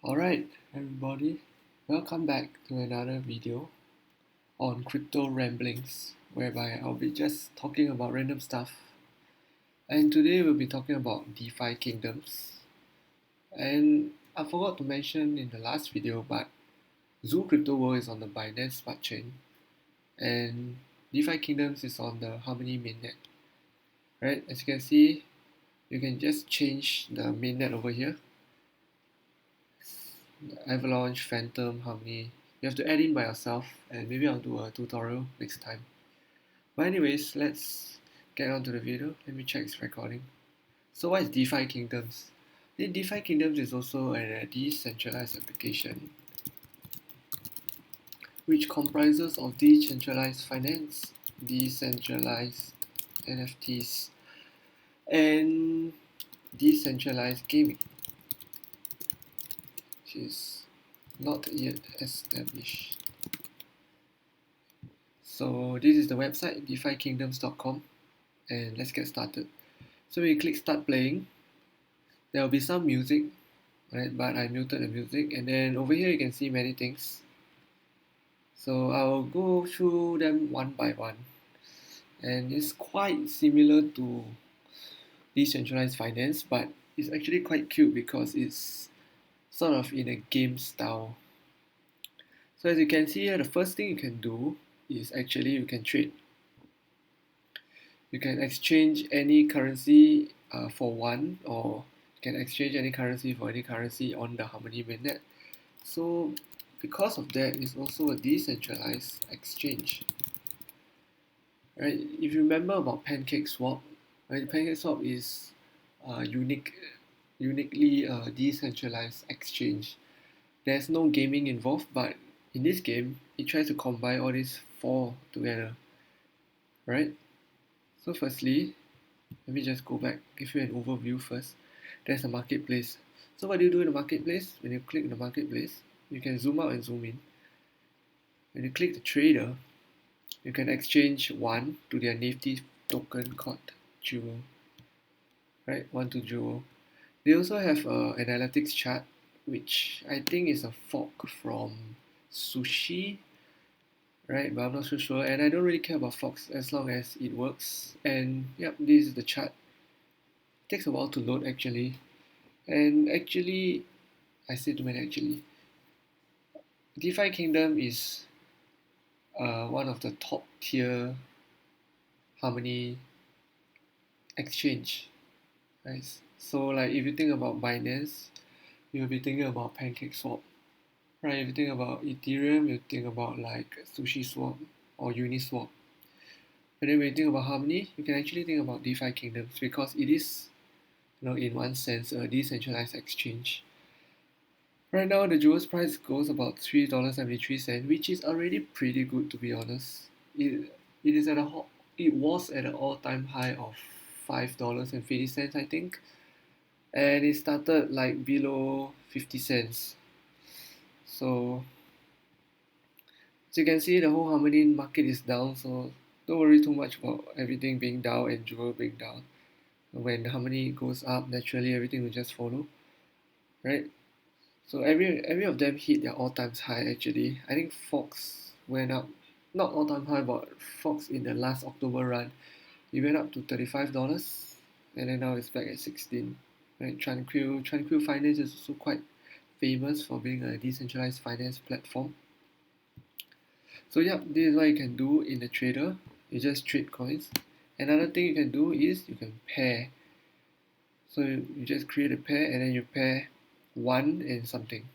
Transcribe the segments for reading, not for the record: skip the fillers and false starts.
Alright, everybody, welcome back to another video on crypto ramblings, whereby I'll be just talking about random stuff. And today we'll be talking about DeFi Kingdoms. And I forgot to mention in the last video, but Zoo Crypto World is on the Binance Smart Chain, and DeFi Kingdoms is on the Harmony mainnet. Right, as you can see, you can just change the mainnet over here. Avalanche, Phantom, Harmony. You have to add in by yourself, and maybe I'll do a tutorial next time. But anyways, let's get on to the video. Let me check its recording. So what is DeFi Kingdoms? The DeFi Kingdoms is also a decentralized application which comprises of decentralized finance, decentralized NFTs, and decentralized gaming, which is not yet established. So this is the website, DeFiKingdoms.com, and let's get started. So when you click start playing, there will be some music, right? But I muted the music, and then over here you can see many things. So I'll go through them one by one, and it's quite similar to decentralized finance, but it's actually quite cute because it's sort of in a game style. So as you can see here, the first thing you can do is actually you can trade. You can exchange any currency for one, or you can exchange any currency for any currency on the Harmony mainnet. So because of that, it's also a decentralized exchange. Right? If you remember about PancakeSwap, right? PancakeSwap is uniquely decentralized exchange. There's no gaming involved, but in this game, it tries to combine all these four together, right? So firstly, let me just go back, give you an overview first. There's a marketplace. So what do you do in the marketplace? When you click the marketplace, you can zoom out and zoom in. When you click the trader, you can exchange one to their nifty token called Jewel, right? One to Jewel. They also have a analytics chart, which I think is a fork from Sushi, right? But I'm not so sure, and I don't really care about forks as long as it works. And yep, this is the chart. It takes a while to load actually, and actually, I say too many actually. DeFi Kingdom is one of the top tier Harmony exchange, right? So like if you think about Binance, you'll be thinking about PancakeSwap, right? If you think about Ethereum, you think about like SushiSwap or Uniswap. But then when you think about Harmony, you can actually think about DeFi Kingdoms because it is, in one sense, a decentralized exchange. Right now, the Jewel's price goes about $3.73, which is already pretty good to be honest. It is at it was at an all-time high of $5.50, I think, and it started like below 50 cents. So as you can see, the whole Harmony market is down, so don't worry too much about everything being down and Jewel being down. When the Harmony goes up, naturally everything will just follow, right? So every of them hit their all-time high actually. I think Fox went up, not all-time high, but Fox in the last October run, it went up to $35, and then now it's back at 16. Right? Tranquil Finance is also quite famous for being a decentralized finance platform. So yeah, this is what you can do in the trader. You just trade coins. Another thing you can do is you can pair. So you just create a pair and then you pair one and something.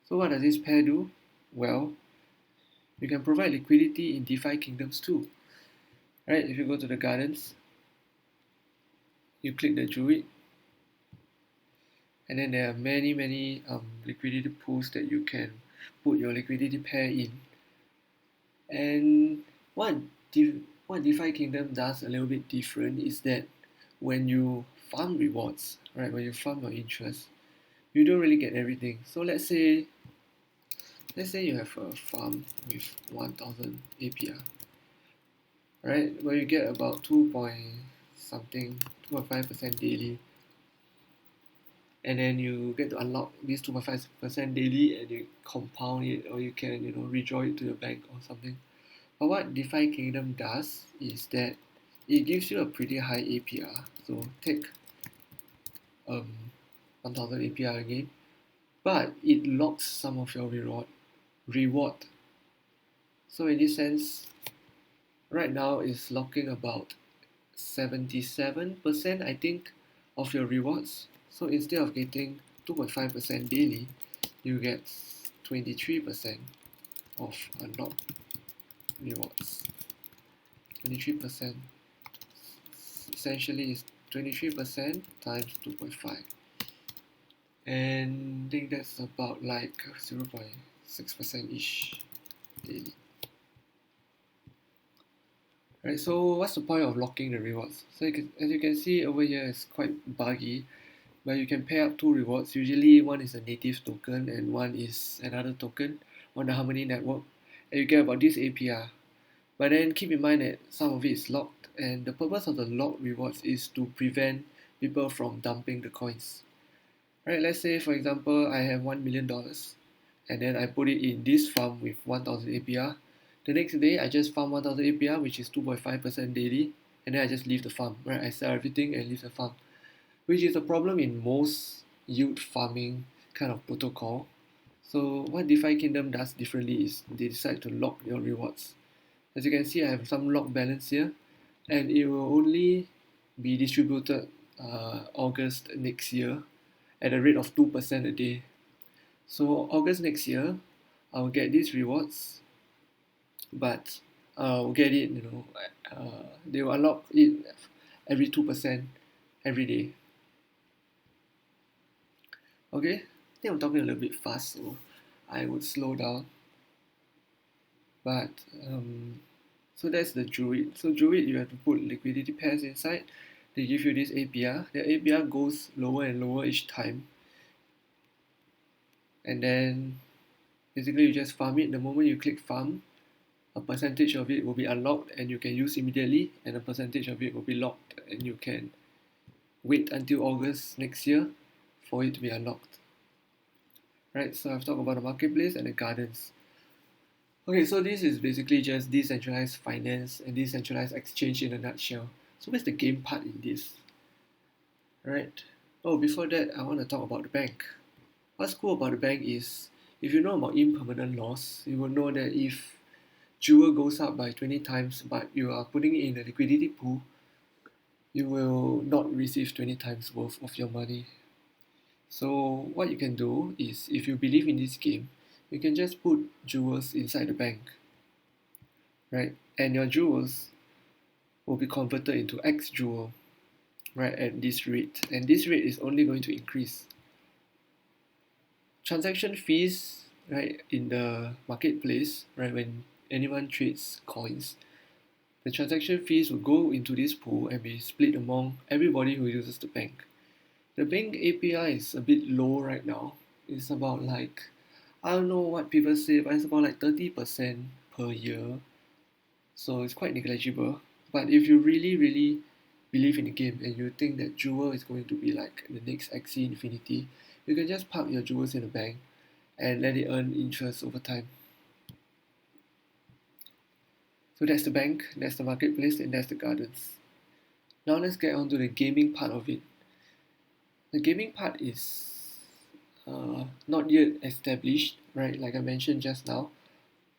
So what does this pair do? Well, you can provide liquidity in DeFi Kingdoms too. Right? If you go to the gardens, you click the druid, and then there are many liquidity pools that you can put your liquidity pair in. And what DeFi Kingdom does a little bit different is that when you farm rewards, right, when you farm your interest, you don't really get everything. So let's say you have a farm with 1000 APR, right, where you get about 2.5% daily, and then you get to unlock this 2.5% daily, and you compound it, or you can withdraw it to your bank or something. But what DeFi Kingdom does is that it gives you a pretty high APR. So take 1000 APR again, but it locks some of your reward. So in this sense, right now it's locking about 77%, I think, of your rewards. So instead of getting 2.5% daily, you get 23% of unlocked rewards. 23% essentially is 23% times 2.5, and I think that's about like 0.6% ish daily. Right, so what's the point of locking the rewards? So as you can see over here, it's quite buggy, but you can pair up two rewards. Usually one is a native token and one is another token on the Harmony network, and you get about this APR. But then keep in mind that some of it is locked, and the purpose of the locked rewards is to prevent people from dumping the coins. Right, let's say for example I have $1 million, and then I put it in this farm with 1000 APR. The next day I just farm 1000 APR, which is 2.5% daily, and then I just leave the farm. Right, I sell everything and leave the farm, which is a problem in most yield farming kind of protocol. So what DeFi Kingdom does differently is they decide to lock your rewards. As you can see, I have some lock balance here, and it will only be distributed August next year at a rate of 2% a day. So August next year, I'll get these rewards, but I'll get it, they will unlock it every 2% every day. Okay, I think I'm talking a little bit fast, so I would slow down. But so that's the Druid. So Druid, you have to put liquidity pairs inside. They give you this APR. The APR goes lower and lower each time, and then basically you just farm it. The moment you click farm, a percentage of it will be unlocked and you can use immediately, and a percentage of it will be locked and you can wait until August next year for it to be unlocked. Right, so I've talked about the marketplace and the gardens. Okay, so this is basically just decentralized finance and decentralized exchange in a nutshell. So where's the game part in this? Right. Oh, before that, I want to talk about the bank. What's cool about the bank is, if you know about impermanent loss, you will know that if jewel goes up by 20 times but you are putting it in a liquidity pool, you will not receive 20 times worth of your money. So what you can do is, if you believe in this game, you can just put jewels inside the bank, right? And your jewels will be converted into X jewel, right, at this rate. And this rate is only going to increase. Transaction fees, right, in the marketplace, right, when anyone trades coins, the transaction fees will go into this pool and be split among everybody who uses the bank. The bank API is a bit low right now. It's about like, I don't know what people say, but it's about like 30% per year. So it's quite negligible. But if you really, really believe in the game and you think that Jewel is going to be like the next Axie Infinity, you can just park your jewels in the bank and let it earn interest over time. So that's the bank, that's the marketplace, and that's the gardens. Now let's get on to the gaming part of it. The gaming part is not yet established, right? Like I mentioned just now.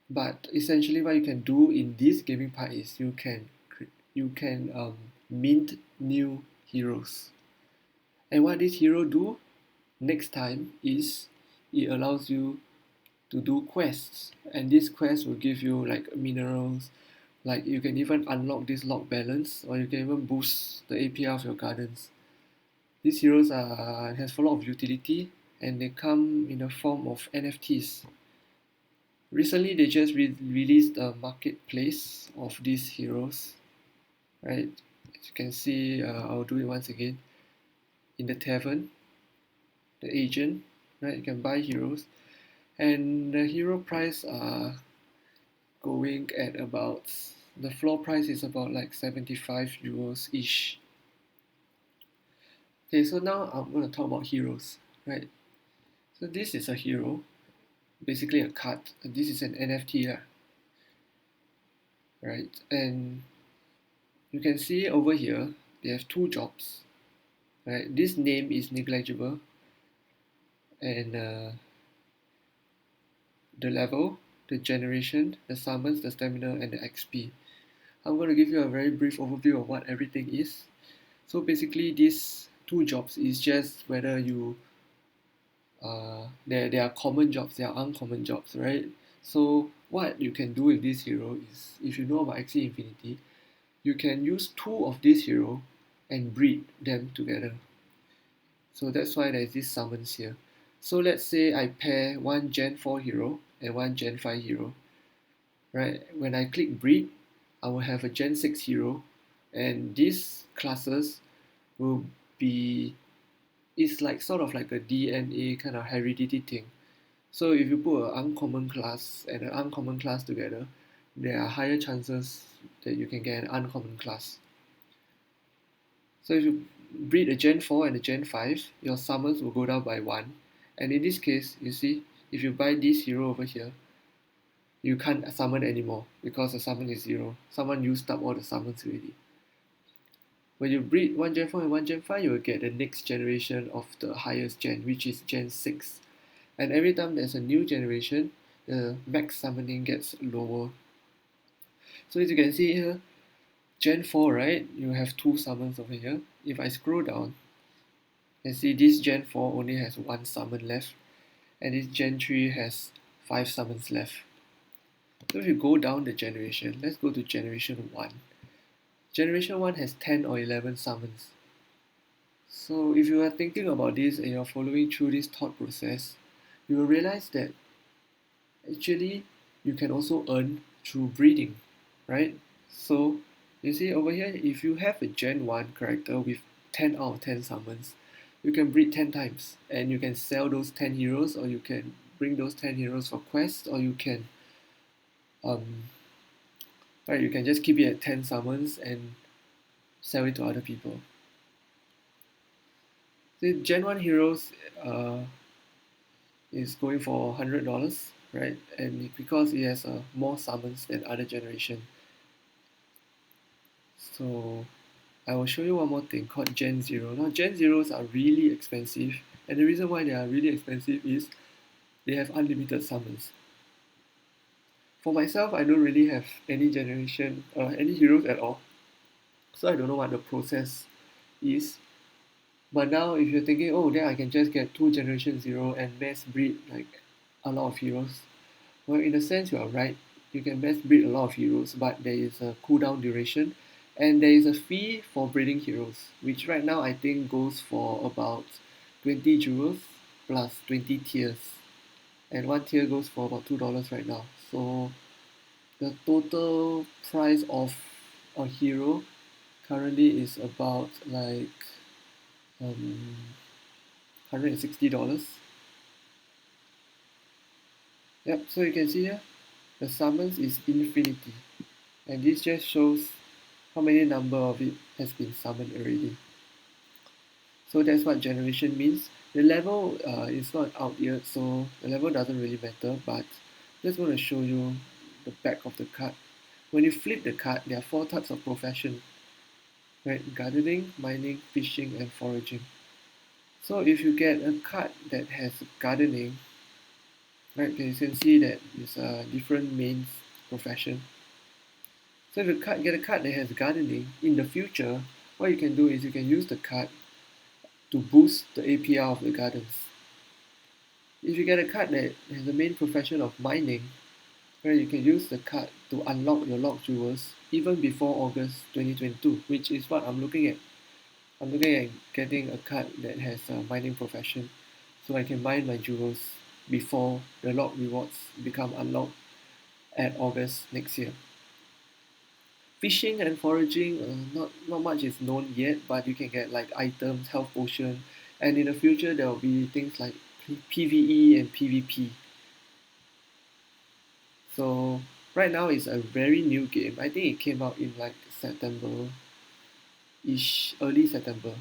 But essentially, what you can do in this gaming part is you can mint new heroes. And what this hero do next time is it allows you to do quests, and these quests will give you like minerals. Like you can even unlock this lock balance, or you can even boost the APR of your gardens. These heroes has a lot of utility, and they come in the form of NFTs. Recently, they just released a marketplace of these heroes, right? As you can see, I'll do it once again. In the tavern, the agent, right? You can buy heroes, and the hero price are going at about, the floor price is about like 75 euros ish. Okay, so now I'm going to talk about heroes, right? So this is a hero, basically a card. This is an NFT, right? And you can see over here, they have two jobs, right? This name is negligible, and the level, the generation, the summons, the stamina, and the XP. I'm going to give you a very brief overview of what everything is. So basically, these two jobs is just whether you there are common jobs, there are uncommon jobs, right? So what you can do with this hero is, if you know about Axie Infinity, you can use two of this hero and breed them together. So that's why there's this summons here. So let's say I pair one Gen 4 hero and one Gen 5 hero, right? When I click breed, I will have a Gen 6 hero, and these classes will be, it's like sort of like a DNA kind of heredity thing. So if you put an uncommon class and an uncommon class together, there are higher chances that you can get an uncommon class. So if you breed a Gen 4 and a Gen 5, your summons will go down by 1. And in this case, you see, if you buy this hero over here, you can't summon anymore because the summon is 0. Someone used up all the summons already. When you breed one Gen 4 and one Gen 5, you will get the next generation of the highest gen, which is Gen 6. And every time there's a new generation, the max summoning gets lower. So as you can see here, Gen 4, right, you have two summons over here. If I scroll down, you can see this Gen 4 only has one summon left, and this Gen 3 has 5 summons left. So if you go down the generation, let's go to Generation 1. Generation 1 has 10 or 11 summons. So if you are thinking about this and you're following through this thought process, you will realize that actually you can also earn through breeding, right? So you see over here, if you have a Gen 1 character with 10 out of 10 summons, you can breed 10 times and you can sell those 10 heroes, or you can bring those 10 heroes for quests, or you can um, right, you can just keep it at 10 summons and sell it to other people. The Gen 1 heroes is going for $100, right? And because it has more summons than other generation. So I will show you one more thing called Gen 0. Now Gen Zeros are really expensive, and the reason why they are really expensive is they have unlimited summons. For myself, I don't really have any generation, any heroes at all, so I don't know what the process is. But now if you're thinking, oh, then I can just get 2 Generation 0 and mass breed like a lot of heroes. Well, in a sense, you are right. You can mass breed a lot of heroes, but there is a cooldown duration, and there is a fee for breeding heroes, which right now I think goes for about 20 jewels plus 20 tiers, and one tier goes for about $2 right now. So the total price of a hero currently is about like $160. Yep, so you can see here the summons is infinity, and this just shows how many number of it has been summoned already. So that's what generation means. The level is not out yet, so the level doesn't really matter, but just want to show you the back of the card. When you flip the card, there are 4 types of profession, right? Gardening, mining, fishing, and foraging. So if you get a card that has gardening, right, you can see that it's a different main profession. So if you get a card that has gardening, in the future, what you can do is you can use the card to boost the APR of the gardens. If you get a card that has the main profession of mining, where you can use the card to unlock your locked jewels even before August 2022, which is what I'm looking at. I'm looking at getting a card that has a mining profession, so I can mine my jewels before the locked rewards become unlocked at August next year. Fishing and foraging, not much is known yet, but you can get like items, health potion, and in the future there will be things like PVE and PvP. So right now it's a very new game. I think it came out in like September-ish, early September.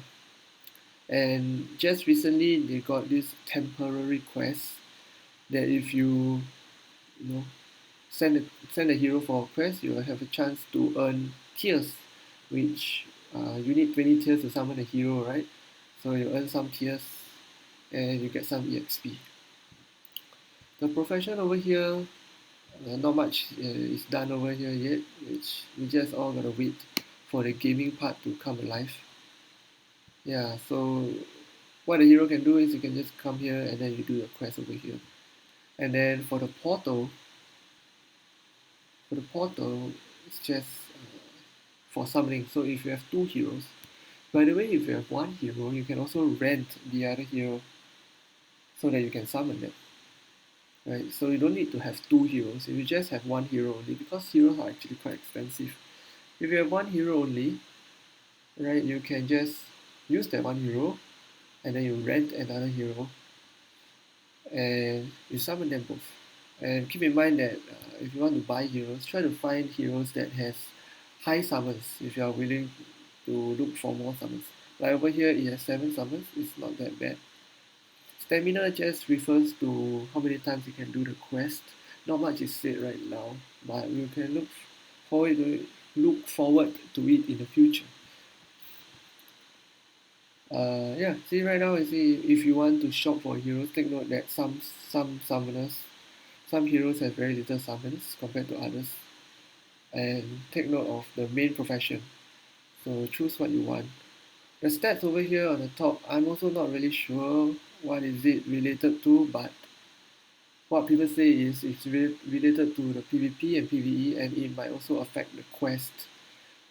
And just recently they got this temporary quest that if you know send a hero for a quest, you will have a chance to earn tiers, which you need 20 tiers to summon a hero, right? So you earn some tiers and you get some EXP. The profession over here, not much is done over here yet, which we just all gotta wait for the gaming part to come alive. Yeah, so what a hero can do is you can just come here and then you do your quest over here. And then for the portal, it's just for summoning. So if you have two heroes, by the way, if you have one hero, you can also rent the other hero so that you can summon them. Right? So you don't need to have two heroes. If you just have one hero only, because heroes are actually quite expensive. If you have one hero only, right, you can just use that one hero and then you rent another hero and you summon them both. And keep in mind that if you want to buy heroes, try to find heroes that has high summons if you are willing to look for more summons. Like over here, it has 7 summons, it's not that bad. Stamina just refers to how many times you can do the quest. Not much is said right now, but you can look forward to it in the future. Yeah, see right now, you see if you want to shop for heroes, take note that some heroes have very little summons compared to others, and take note of the main profession. So choose what you want. The stats over here on the top, I'm also not really sure what is it related to, but what people say is it's related to the PvP and PvE, and it might also affect the quest.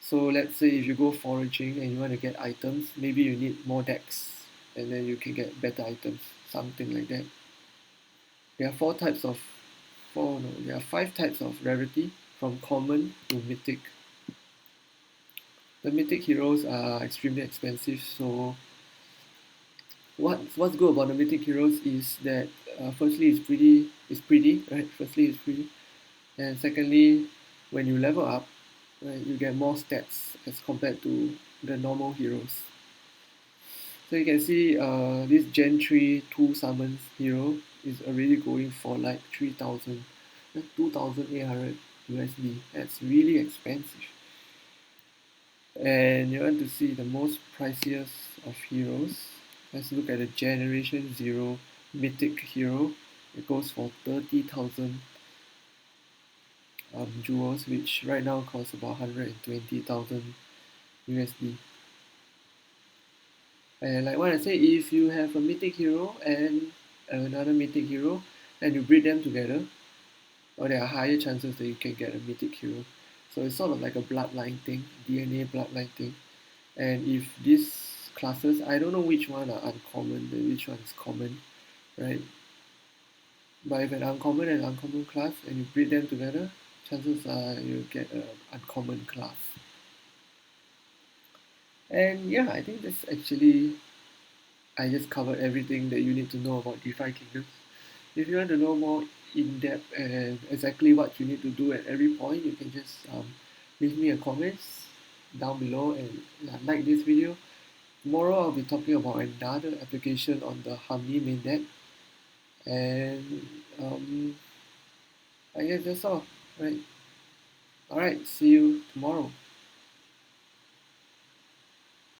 So let's say if you go foraging and you want to get items, maybe you need more decks, and then you can get better items, something like that. There are there are 5 types of rarity from common to mythic. The mythic heroes are extremely expensive, so what's good about the mythic heroes is that firstly it's pretty, right? Firstly it's pretty, and secondly, when you level up, right, you get more stats as compared to the normal heroes. So you can see this Gen 3 2 summons hero is already going for like 3,000, 2,800 USD. That's really expensive. And you want to see the most priciest of heroes. Let's look at the Generation 0 Mythic Hero. It goes for 30,000 jewels, which right now costs about 120,000 USD. And like what I say, if you have a mythic hero and another mythic hero and you breed them together, or there are higher chances that you can get a mythic hero. So it's sort of like a bloodline thing, DNA bloodline thing. And if these classes, I don't know which one are uncommon and which one is common, right? But if an uncommon and uncommon class and you breed them together, chances are you get an uncommon class. And yeah, I think that's actually I just covered everything that you need to know about DeFi Kingdoms. If you want to know more in depth and exactly what you need to do at every point, you can just leave me a comments down below and like this video. Tomorrow I'll be talking about another application on the Harmony mainnet, and I guess that's all. Right. All right. See you tomorrow.